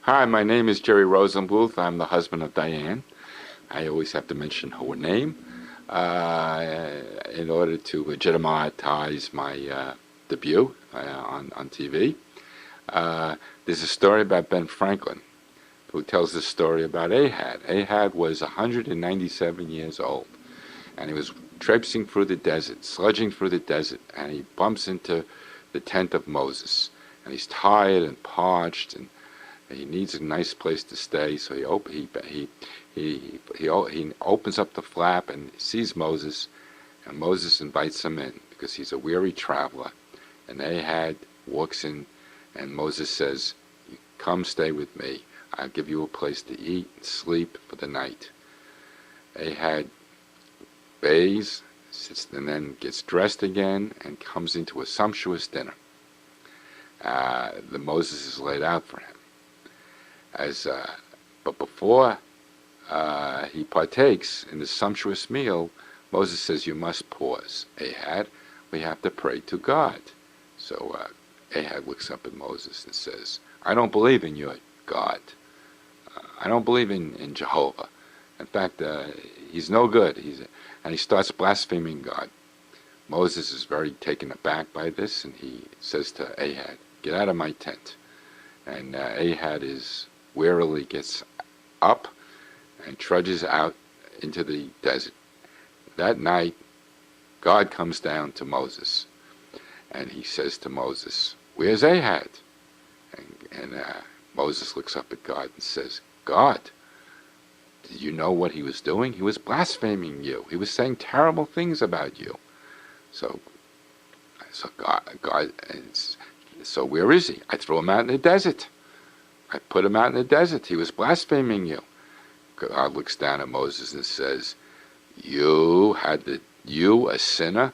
Hi, my name is Jerry Rosenbluth. I'm the husband of Diane. I always have to mention her name in order to legitimize my debut on TV. There's a story about Ben Franklin who tells the story about Ahab. Ahab was 197 years old, and he was traipsing through the desert, sludging through the desert, and he bumps into the tent of Moses. And he's tired and parched, and he needs a nice place to stay. So he opens up the flap and sees Moses, and Moses invites him in because he's a weary traveler. And Ahab walks in, and Moses says, "Come stay with me. I'll give you a place to eat and sleep for the night." Ahab bathes, sits, and then gets dressed again and comes into a sumptuous dinner. The Moses is laid out for him. But before he partakes in the sumptuous meal, Moses says, "You must pause. Ahab, we have to pray to God." So Ahab looks up at Moses and says, "I don't believe in your God. I don't believe in Jehovah. In fact, he's no good." And he starts blaspheming God. Moses is very taken aback by this, and he says to Ahab, "Get out of my tent." And Ahab wearily gets up and trudges out into the desert. That night, God comes down to Moses, and he says to Moses, "Where's Ahab?" And Moses looks up at God and says, "God, did you know what he was doing? He was blaspheming you. He was saying terrible things about you." So so where is he? "I threw him out in the desert. I put him out in the desert. He was blaspheming you." God looks down at Moses and says, you, a sinner,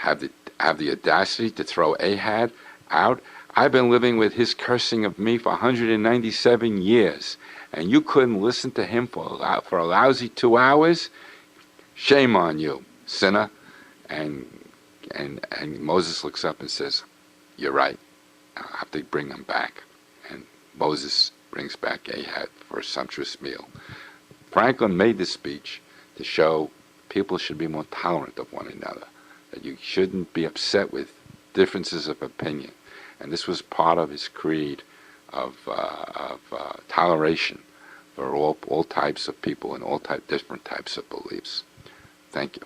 have the audacity to throw Ahab out? I've been living with his cursing of me for 197 years, and you couldn't listen to him for a lousy 2 hours? Shame on you, sinner." And Moses looks up and says, "You're right. I'll have to bring him back." And Moses brings back Ahab for a sumptuous meal. Franklin made this speech to show people should be more tolerant of one another, that you shouldn't be upset with differences of opinion. And this was part of his creed of toleration for all types of people and different types of beliefs. Thank you.